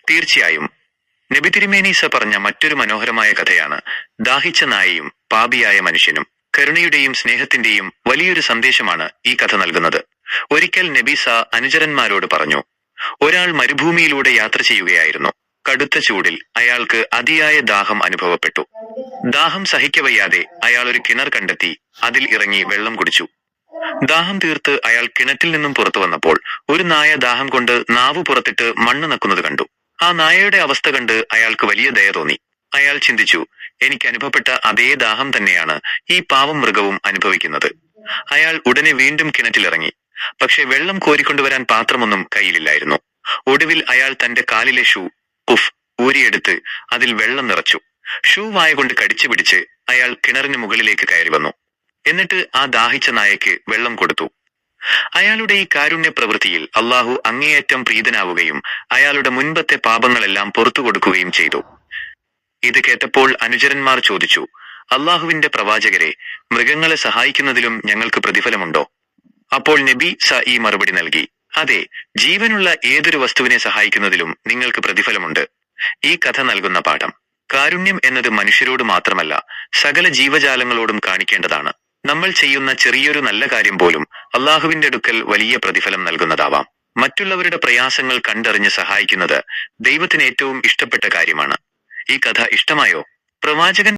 തീർച്ചയായും നബി തിരുമേനീസ പറഞ്ഞ മറ്റൊരു മനോഹരമായ കഥയാണ് ദാഹിച്ച നായയും പാപിയായ മനുഷ്യനും. കരുണയുടെയും സ്നേഹത്തിന്റെയും വലിയൊരു സന്ദേശമാണ് ഈ കഥ നൽകുന്നത്. ഒരിക്കൽ നബീസ അനുചരന്മാരോട് പറഞ്ഞു, ഒരാൾ മരുഭൂമിയിലൂടെ യാത്ര ചെയ്യുകയായിരുന്നു. കടുത്ത ചൂടിൽ അയാൾക്ക് അതിയായ ദാഹം അനുഭവപ്പെട്ടു. ദാഹം സഹിക്കവയ്യാതെ അയാൾ ഒരു കിണർ കണ്ടെത്തി അതിൽ ഇറങ്ങി വെള്ളം കുടിച്ചു. ദാഹം തീർത്ത് അയാൾ കിണറ്റിൽ നിന്നും പുറത്തു വന്നപ്പോൾ ഒരു നായ ദാഹം കൊണ്ട് നാവ് പുറത്തിട്ട് മണ്ണ് നക്കുന്നത് കണ്ടു. ആ നായയുടെ അവസ്ഥ കണ്ട് അയാൾക്ക് വലിയ ദയ തോന്നി. അയാൾ ചിന്തിച്ചു, എനിക്ക് അനുഭവപ്പെട്ട അതേ ദാഹം തന്നെയാണ് ഈ പാവം മൃഗവും അനുഭവിക്കുന്നത്. അയാൾ ഉടനെ വീണ്ടും കിണറ്റിലിറങ്ങി. പക്ഷെ വെള്ളം കോരിക്കൊണ്ടുവരാൻ പാത്രമൊന്നും കയ്യിലില്ലായിരുന്നു. ഒടുവിൽ അയാൾ തന്റെ കാലിലെ ഷൂ ഊരിയെടുത്ത് അതിൽ വെള്ളം നിറച്ചു. ഷൂ വായ കൊണ്ട് കടിച്ചു പിടിച്ച് അയാൾ കിണറിന് മുകളിലേക്ക് കയറി വന്നു. എന്നിട്ട് ആ ദാഹിച്ച നായയ്ക്ക് വെള്ളം കൊടുത്തു. അയാളുടെ ഈ കാരുണ്യ പ്രവൃത്തിയിൽ അള്ളാഹു അങ്ങേയറ്റം പ്രീതനാവുകയും അയാളുടെ മുൻപത്തെ പാപങ്ങളെല്ലാം പുറത്തു കൊടുക്കുകയും ചെയ്തു. ഇത് കേട്ടപ്പോൾ അനുചരന്മാർ ചോദിച്ചു, അള്ളാഹുവിന്റെ പ്രവാചകരെ, മൃഗങ്ങളെ സഹായിക്കുന്നതിലും ഞങ്ങൾക്ക് പ്രതിഫലമുണ്ടോ? അപ്പോൾ നബി ഈ മറുപടി നൽകി, അതെ, ജീവനുള്ള ഏതൊരു വസ്തുവിനെ സഹായിക്കുന്നതിലും നിങ്ങൾക്ക് പ്രതിഫലമുണ്ട്. ഈ കഥ നൽകുന്ന പാഠം, കാരുണ്യം എന്നത് മനുഷ്യരോട് മാത്രമല്ല സകല ജീവജാലങ്ങളോടും കാണിക്കേണ്ടതാണ്. നമ്മൾ ചെയ്യുന്ന ചെറിയൊരു നല്ല കാര്യം പോലും അള്ളാഹുവിന്റെ അടുക്കൽ വലിയ പ്രതിഫലം നൽകുന്നതാവാം. മറ്റുള്ളവരുടെ പ്രയാസങ്ങൾ കണ്ടറിഞ്ഞ് സഹായിക്കുന്നത് ദൈവത്തിന് ഏറ്റവും ഇഷ്ടപ്പെട്ട കാര്യമാണ്. ഈ കഥ ഇഷ്ടമായോ? പ്രവാചകൻ